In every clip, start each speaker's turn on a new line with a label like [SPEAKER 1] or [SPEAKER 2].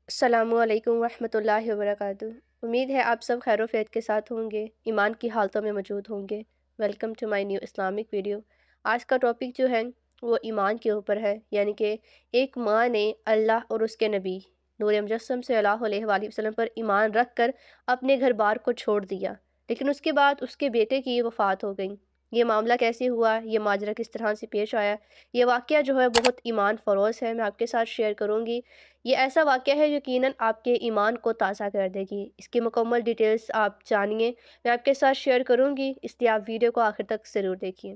[SPEAKER 1] السلام علیکم ورحمۃ اللہ وبرکاتہ۔ امید ہے آپ سب خیر و فیت کے ساتھ ہوں گے، ایمان کی حالتوں میں موجود ہوں گے۔ Welcome to my new Islamic video. آج کا ٹاپک جو ہے وہ ایمان کے اوپر ہے، یعنی کہ ایک ماں نے اللہ اور اس کے نبی نور مجسم صلی اللہ علیہ وآلہ وسلم پر ایمان رکھ کر اپنے گھر بار کو چھوڑ دیا، لیکن اس کے بعد اس کے بیٹے کی وفات ہو گئی۔ یہ معاملہ کیسے ہوا، یہ ماجرا کس طرح سے پیش آیا، یہ واقعہ جو ہے بہت ایمان فروز ہے، میں آپ کے ساتھ شیئر کروں گی۔ یہ ایسا واقعہ ہے یقیناً آپ کے ایمان کو تازہ کر دے گی۔ اس کی مکمل ڈیٹیلز آپ جانیے، میں آپ کے ساتھ شیئر کروں گی، اس لیے آپ ویڈیو کو آخر تک ضرور دیکھیے۔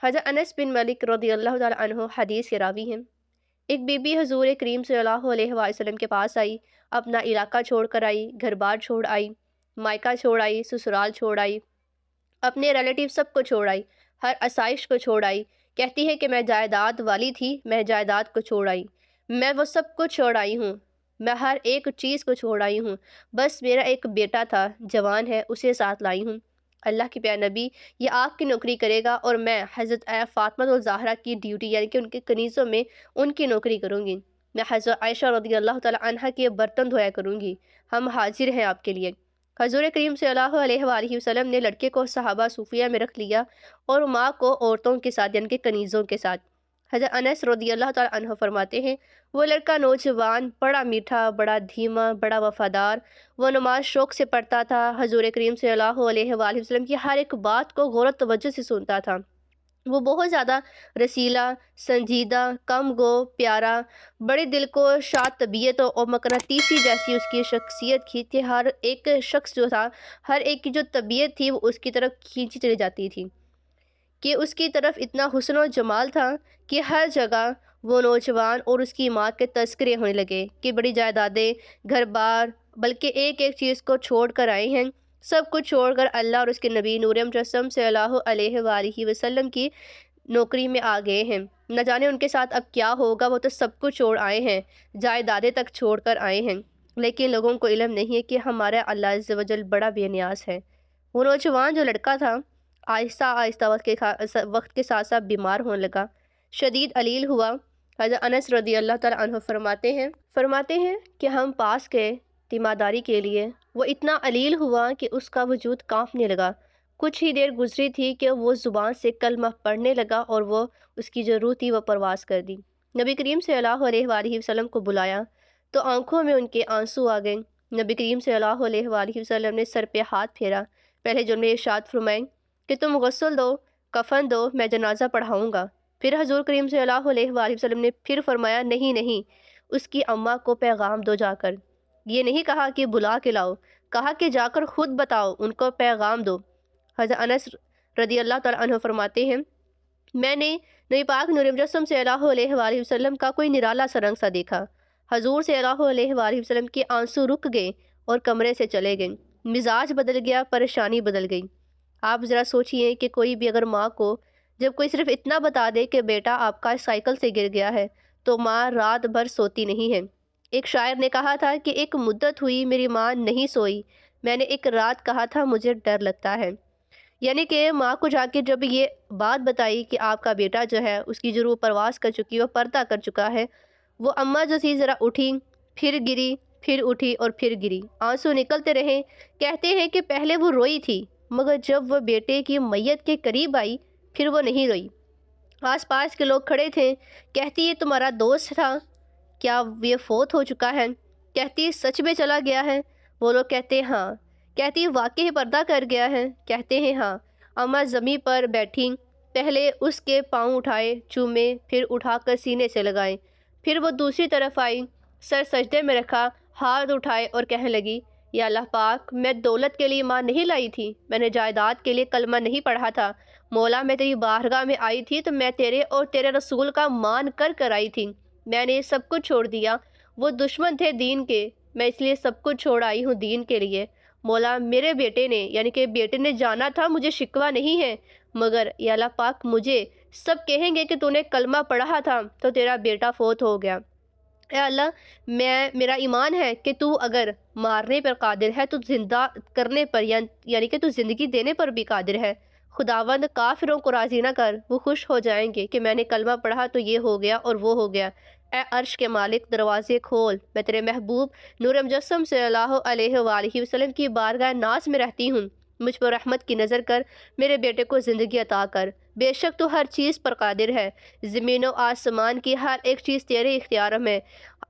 [SPEAKER 1] حضرت انس بن مالک رضی اللہ تعالیٰ عنہ حدیث کے راوی ہیں۔ ایک بی بی حضور کریم صلی اللہ علیہ وآلہ وسلم کے پاس آئی، اپنا علاقہ چھوڑ کر آئی، گھر بار چھوڑ آئی، مائکہ چھوڑ آئی، سسرال چھوڑ آئی، اپنے ریلیٹیو سب کو چھوڑ آئی، ہر آسائش کو چھوڑ آئی۔ کہتی ہے کہ میں جائیداد والی تھی، میں جائیداد کو چھوڑ آئی، میں وہ سب کچھ چھوڑ آئی ہوں، میں ہر ایک چیز کو چھوڑ آئی ہوں، بس میرا ایک بیٹا تھا، جوان ہے، اسے ساتھ لائی ہوں۔ اللہ کے پیارے نبی، یہ آپ کی نوکری کرے گا اور میں حضرت فاطمہ الزہرا کی ڈیوٹی یعنی کہ ان کے کنیزوں میں ان کی نوکری کروں گی۔ میں حضرت عائشہ رضی اللہ تعالیٰ عنہ کے برتن دھویا کروں گی، ہم حاضر ہیں آپ کے لیے۔ حضور کریم صلی اللہ علیہ وآلہ وسلم نے لڑکے کو صحابہ صوفیہ میں رکھ لیا اور ماں کو عورتوں کے ساتھ یعنی کہ کنیزوں کے ساتھ۔ حضرت انس رضی اللہ تعالیٰ عنہ فرماتے ہیں، وہ لڑکا نوجوان بڑا میٹھا، بڑا دھیما، بڑا وفادار، وہ نماز شوق سے پڑھتا تھا، حضور کریم صلی اللہ علیہ وآلہ وسلم کی ہر ایک بات کو غور و توجہ سے سنتا تھا۔ وہ بہت زیادہ رسیلا، سنجیدہ، کم گو، پیارا، بڑے دل کو شاد طبیعت اور مقناطیسی جیسی اس کی شخصیت تھی کہ ہر ایک شخص جو تھا، ہر ایک کی جو طبیعت تھی وہ اس کی طرف کھینچی چلی جاتی تھی، کہ اس کی طرف اتنا حسن و جمال تھا کہ ہر جگہ وہ نوجوان اور اس کی ماں کے تذکرے ہونے لگے کہ بڑی جائیدادیں، گھر بار، بلکہ ایک ایک چیز کو چھوڑ کر آئے ہیں، سب کچھ چھوڑ کر اللہ اور اس کے نبی نور مجسم صلی اللہ علیہ وآلہ وسلم کی نوکری میں آ گئے ہیں۔ نہ جانے ان کے ساتھ اب کیا ہوگا، وہ تو سب کچھ چھوڑ آئے ہیں، جائیدادیں تک چھوڑ کر آئے ہیں، لیکن لوگوں کو علم نہیں ہے کہ ہمارا اللہ عز و جل بڑا بے نیاز ہے۔ وہ نوجوان جو لڑکا تھا آہستہ آہستہ وقت کے ساتھ ساتھ بیمار ہونے لگا، شدید علیل ہوا۔ حضرت انس رضی اللہ تعالیٰ عنہ فرماتے ہیں کہ ہم پاس گئے تیمارداری کے لیے، وہ اتنا علیل ہوا کہ اس کا وجود کانپنے لگا۔ کچھ ہی دیر گزری تھی کہ وہ زبان سے کلمہ پڑھنے لگا اور وہ اس کی جو روح تھی وہ پرواز کر دی۔ نبی کریم صلی اللہ علیہ وآلہ وسلم کو بلایا تو آنکھوں میں ان کے آنسو آ گئے۔ نبی کریم صلی اللہ علیہ وآلہ وسلم نے سر پہ ہاتھ پھیرا، پہلے جملے ارشاد فرمائیں کہ تم غسل دو، کفن دو، میں جنازہ پڑھاؤں گا۔ پھر حضور کریم صلی اللہ علیہ وآلہ وسلم نے پھر فرمایا، نہیں، اس کی اماں کو پیغام دو جا کر۔ یہ نہیں کہا کہ بلا کے لاؤ، کہا کہ جا کر خود بتاؤ، ان کو پیغام دو۔ حضرت انس رضی اللہ تعالیٰ عنہ فرماتے ہیں، میں نے نبی پاک نور مجسم صلی اللہ علیہ وآلہ وسلم کا کوئی نرالا سا رنگ سا دیکھا۔ حضور صلی اللہ علیہ وآلہ وسلم کے آنسو رک گئے اور کمرے سے چلے گئے، مزاج بدل گیا، پریشانی بدل گئی۔ آپ ذرا سوچئے کہ کوئی بھی اگر ماں کو جب کوئی صرف اتنا بتا دے کہ بیٹا آپ کا سائیکل سے گر گیا ہے تو ماں رات بھر سوتی نہیں ہے۔ ایک شاعر نے کہا تھا کہ ایک مدت ہوئی میری ماں نہیں سوئی، میں نے ایک رات کہا تھا مجھے ڈر لگتا ہے۔ یعنی کہ ماں کو جا کے جب یہ بات بتائی کہ آپ کا بیٹا جو ہے اس کی جو روح پرواز کر چکی ہے، وہ پردہ کر چکا ہے، وہ اماں جو سی ذرا اٹھی، پھر گری، پھر اٹھی اور پھر گری، آنسو نکلتے رہے۔ کہتے ہیں کہ پہلے وہ روئی تھی مگر جب وہ بیٹے کی میت کے قریب آئی پھر وہ نہیں روئی۔ آس پاس کے لوگ کھڑے تھے، کہتی یہ تمہارا دوست تھا، کیا یہ فوت ہو چکا ہے؟ کہتی سچ میں چلا گیا ہے؟ وہ لوگ کہتے ہاں۔ کہتی واقعی پردہ کر گیا ہے؟ کہتے ہیں ہاں۔ اماں زمین پر بیٹھی، پہلے اس کے پاؤں اٹھائے، چومے، پھر اٹھا کر سینے سے لگائے، پھر وہ دوسری طرف آئی، سر سجدے میں رکھا، ہاتھ اٹھائے اور کہنے لگی، یا اللہ پاک، میں دولت کے لیے ماں نہیں لائی تھی، میں نے جائیداد کے لیے کلمہ نہیں پڑھا تھا، مولا میں تیری بارگاہ میں آئی تھی تو میں تیرے اور تیرے رسول کا مان کر آئی تھی، میں نے سب کچھ چھوڑ دیا، وہ دشمن تھے دین کے، میں اس لیے سب کچھ چھوڑ آئی ہوں دین کے لیے۔ مولا میرے بیٹے نے یعنی کہ بیٹے نے جانا تھا، مجھے شکوہ نہیں ہے، مگر یا اللہ پاک مجھے سب کہیں گے کہ تو نے کلمہ پڑھا تھا تو تیرا بیٹا فوت ہو گیا۔ اے اللہ، میرا ایمان ہے کہ تو اگر مارنے پر قادر ہے تو زندہ کرنے پر یعنی کہ تو زندگی دینے پر بھی قادر ہے۔ خداوند کافروں کو راضی نہ کر، وہ خوش ہو جائیں گے کہ میں نے کلمہ پڑھا تو یہ ہو گیا اور وہ ہو گیا۔ اے عرش کے مالک دروازے کھول، میں تیرے محبوب نور مجسم صلی اللہ علیہ وآلہ وسلم کی بارگاہ ناز میں رہتی ہوں، مجھ پر رحمت کی نظر کر، میرے بیٹے کو زندگی عطا کر، بے شک تو ہر چیز پر قادر ہے، زمین و آسمان کی ہر ایک چیز تیرے اختیار میں،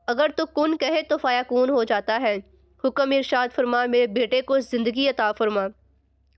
[SPEAKER 1] اگر تو کن کہے تو فیکون ہو جاتا ہے، حکم ارشاد فرما، میرے بیٹے کو زندگی عطا فرما۔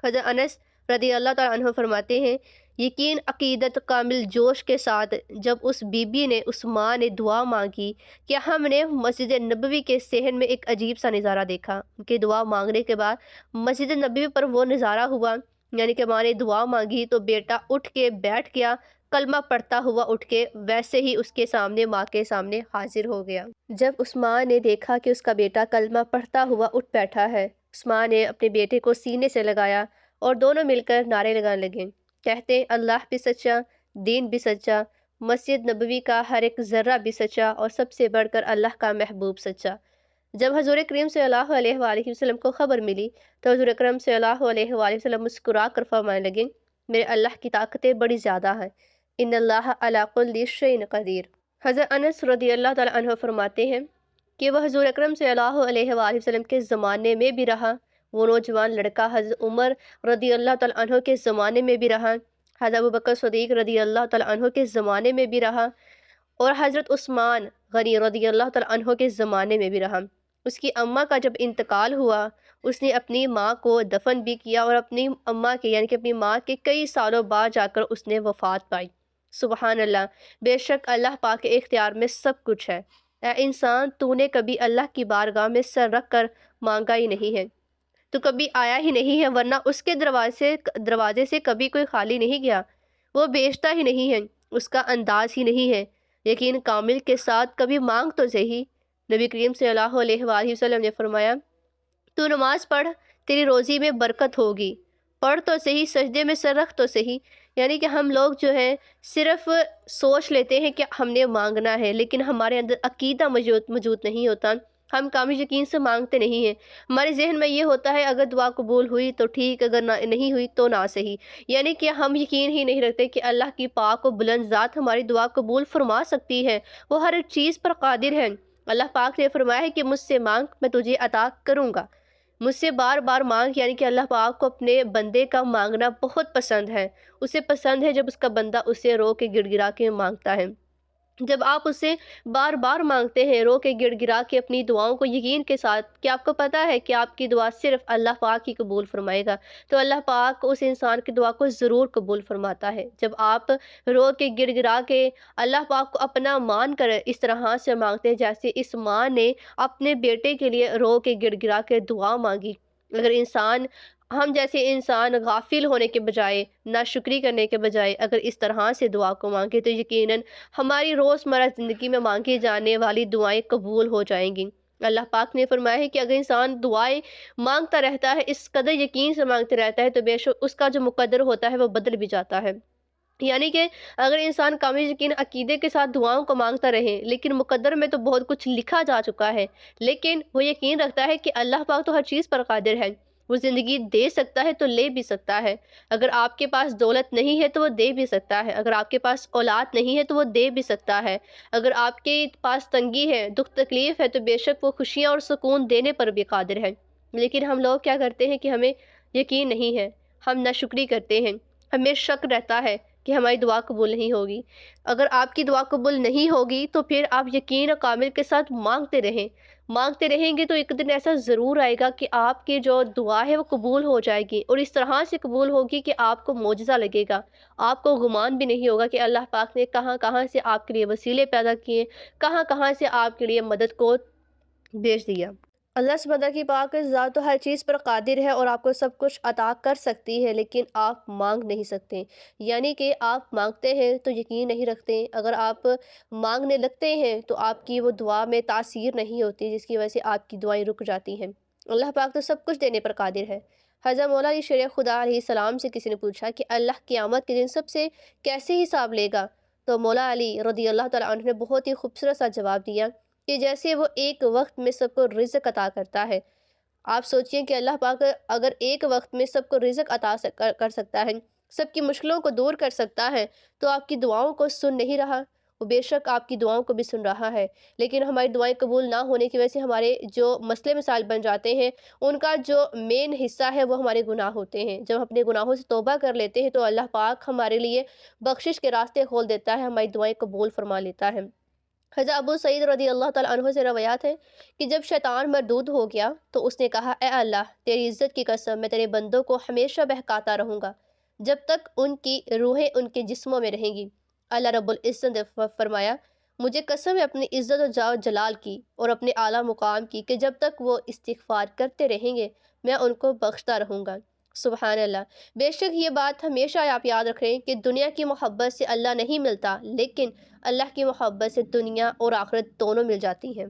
[SPEAKER 1] حضرت انس رضی اللہ تعالیٰ عنہ فرماتے ہیں، یقین عقیدت کامل جوش کے ساتھ جب اس بی بی نے، اس ماں نے دعا مانگی کہ ہم نے مسجد نبوی کے صحن میں ایک عجیب سا نظارہ دیکھا کہ دعا مانگنے کے بعد مسجد نبوی پر وہ نظارہ ہوا، یعنی کہ ماں نے دعا مانگی تو بیٹا اٹھ کے بیٹھ گیا، کلمہ پڑھتا ہوا اٹھ کے ویسے ہی اس کے سامنے، ماں کے سامنے حاضر ہو گیا۔ جب اس ماں نے دیکھا کہ اس کا بیٹا کلمہ پڑھتا ہوا اٹھ بیٹھا ہے، اس ماں نے اپنے بیٹے کو سینے سے لگایا اور دونوں مل کر نعرے لگانے لگے، کہتے اللہ بھی سچا، دین بھی سچا، مسجد نبوی کا ہر ایک ذرہ بھی سچا، اور سب سے بڑھ کر اللہ کا محبوب سچا۔ جب حضور کریم صلی اللہ علیہ وآلہ وسلم کو خبر ملی تو حضور کریم صلی اللہ علیہ وآلہ وسلم مسکرا کر فرمانے لگے، میرے اللہ کی طاقتیں بڑی زیادہ ہیں، ان اللہ علی کل شیء قدیر۔ حضرت انس رضی اللہ تعالیٰ عنہ فرماتے ہیں کہ وہ حضور اکرم صلی اللہ علیہ وآلہ وسلم کے زمانے میں بھی رہا، وہ نوجوان لڑکا حضرت عمر رضی اللہ تعالیٰ عنہ کے زمانے میں بھی رہا، حضرت ابوبکر صدیق رضی اللہ تعالیٰ عنہ کے زمانے میں بھی رہا، اور حضرت عثمان غنی رضی اللہ تعالیٰ عنہ کے زمانے میں بھی رہا۔ اس کی اماں کا جب انتقال ہوا، اس نے اپنی ماں کو دفن بھی کیا، اور اپنی اماں کے یعنی کہ اپنی ماں کے کئی سالوں بعد جا کر اس نے وفات پائی۔ سبحان اللہ، بے شک اللہ پاک کے اختیار میں سب کچھ ہے۔ اے انسان، تو نے کبھی اللہ کی بارگاہ میں سر رکھ کر مانگا ہی نہیں ہے، تو کبھی آیا ہی نہیں ہے، ورنہ اس کے دروازے سے کبھی کوئی خالی نہیں گیا، وہ بیچتا ہی نہیں ہے، اس کا انداز ہی نہیں ہے، یقین کامل کے ساتھ کبھی مانگ تو صحیح۔ نبی کریم صلی اللہ علیہ وآلہ وسلم نے فرمایا، تو نماز پڑھ، تیری روزی میں برکت ہوگی، پڑھ تو صحیح، سجدے میں سر رکھ تو صحیح۔ یعنی کہ ہم لوگ جو ہیں صرف سوچ لیتے ہیں کہ ہم نے مانگنا ہے، لیکن ہمارے اندر عقیدہ موجود نہیں ہوتا، ہم کامل یقین سے مانگتے نہیں ہیں۔ ہمارے ذہن میں یہ ہوتا ہے اگر دعا قبول ہوئی تو ٹھیک، اگر نہیں ہوئی تو نہ صحیح، یعنی کہ ہم یقین ہی نہیں رکھتے کہ اللہ کی پاک و بلند ذات ہماری دعا قبول فرما سکتی ہے، وہ ہر ایک چیز پر قادر ہے۔ اللہ پاک نے فرمایا ہے کہ مجھ سے مانگ، میں تجھے عطا کروں گا، مجھ سے بار بار مانگ، یعنی کہ اللہ پاک کو اپنے بندے کا مانگنا بہت پسند ہے، اسے پسند ہے جب اس کا بندہ اسے رو کے گڑ گڑا کے مانگتا ہے۔ جب آپ اس سے بار بار مانگتے ہیں، رو کے گڑ گڑا کے اپنی دعاؤں کو یقین کے ساتھ کہ آپ کو پتہ ہے کہ آپ کی دعا صرف اللہ پاک ہی قبول فرمائے گا، تو اللہ پاک اس انسان کی دعا کو ضرور قبول فرماتا ہے۔ جب آپ رو کے گڑ گڑا کے اللہ پاک کو اپنا مان کر اس طرح سے مانگتے ہیں جیسے اس ماں نے اپنے بیٹے کے لیے رو کے گڑ گڑا کے دعا مانگی، اگر ہم جیسے انسان غافل ہونے کے بجائے، ناشکری کرنے کے بجائے اگر اس طرح سے دعا کو مانگے تو یقیناً ہماری روزمرہ زندگی میں مانگی جانے والی دعائیں قبول ہو جائیں گی۔ اللہ پاک نے فرمایا ہے کہ اگر انسان دعائیں مانگتا رہتا ہے، اس قدر یقین سے مانگتے رہتا ہے، تو بے شک اس کا جو مقدر ہوتا ہے وہ بدل بھی جاتا ہے۔ یعنی کہ اگر انسان کامل یقین عقیدے کے ساتھ دعاؤں کو مانگتا رہے، لیکن مقدر میں تو بہت کچھ لکھا جا چکا ہے، لیکن وہ یقین رکھتا ہے کہ اللہ پاک تو ہر چیز پر قادر ہے، وہ زندگی دے سکتا ہے تو لے بھی سکتا ہے، اگر آپ کے پاس دولت نہیں ہے تو وہ دے بھی سکتا ہے، اگر آپ کے پاس اولاد نہیں ہے تو وہ دے بھی سکتا ہے، اگر آپ کے پاس تنگی ہے، دکھ تکلیف ہے، تو بے شک وہ خوشیاں اور سکون دینے پر بھی قادر ہے۔ لیکن ہم لوگ کیا کرتے ہیں کہ ہمیں یقین نہیں ہے، ہم ناشکری کرتے ہیں، ہمیں شک رہتا ہے کہ ہماری دعا قبول نہیں ہوگی۔ اگر آپ کی دعا قبول نہیں ہوگی تو پھر آپ یقین کامل کے ساتھ مانگتے رہیں گے تو ایک دن ایسا ضرور آئے گا کہ آپ کی جو دعا ہے وہ قبول ہو جائے گی، اور اس طرح سے قبول ہوگی کہ آپ کو معجزہ لگے گا، آپ کو گمان بھی نہیں ہوگا کہ اللہ پاک نے کہاں کہاں سے آپ کے لیے وسیلے پیدا کیے، کہاں کہاں سے آپ کے لیے مدد کو بھیج دیا۔ اللہ سبحانہ کی پاک ذات تو ہر چیز پر قادر ہے اور آپ کو سب کچھ عطا کر سکتی ہے، لیکن آپ مانگ نہیں سکتے، یعنی کہ آپ مانگتے ہیں تو یقین نہیں رکھتے، اگر آپ مانگنے لگتے ہیں تو آپ کی وہ دعا میں تاثیر نہیں ہوتی، جس کی وجہ سے آپ کی دعائیں رک جاتی ہیں۔ اللہ پاک تو سب کچھ دینے پر قادر ہے۔ حضرت مولا علی شیر خدا علیہ السلام سے کسی نے پوچھا کہ اللہ قیامت کے دن سب سے کیسے حساب لے گا، تو مولا علی رضی اللہ تعالیٰ عنہ نے بہت ہی خوبصورت سا جواب دیا کہ جیسے وہ ایک وقت میں سب کو رزق عطا کرتا ہے۔ آپ سوچئے کہ اللہ پاک اگر ایک وقت میں سب کو رزق عطا کر سکتا ہے، سب کی مشکلوں کو دور کر سکتا ہے، تو آپ کی دعاؤں کو سن نہیں رہا، وہ بے شک آپ کی دعاؤں کو بھی سن رہا ہے، لیکن ہماری دعائیں قبول نہ ہونے کی وجہ سے ہمارے جو مسئلے مسائل بن جاتے ہیں، ان کا جو مین حصہ ہے وہ ہمارے گناہ ہوتے ہیں۔ جب ہم اپنے گناہوں سے توبہ کر لیتے ہیں تو اللہ پاک ہمارے لیے بخشش کے راستے کھول دیتا ہے، ہماری دعائیں قبول فرما لیتا ہے۔ حضرت ابو سعید رضی اللہ تعالیٰ عنہ سے روایات ہے کہ جب شیطان مردود ہو گیا تو اس نے کہا، اے اللہ، تیری عزت کی قسم، میں تیرے بندوں کو ہمیشہ بہکاتا رہوں گا جب تک ان کی روحیں ان کے جسموں میں رہیں گی۔ اللہ رب العزت نے فرمایا، مجھے قسم ہے اپنی عزت و جاہ و جلال کی اور اپنے اعلیٰ مقام کی کہ جب تک وہ استغفار کرتے رہیں گے میں ان کو بخشتا رہوں گا۔ سبحان اللہ۔ بے شک یہ بات ہمیشہ آپ یاد رکھیں کہ دنیا کی محبت سے اللہ نہیں ملتا، لیکن اللہ کی محبت سے دنیا اور آخرت دونوں مل جاتی ہیں۔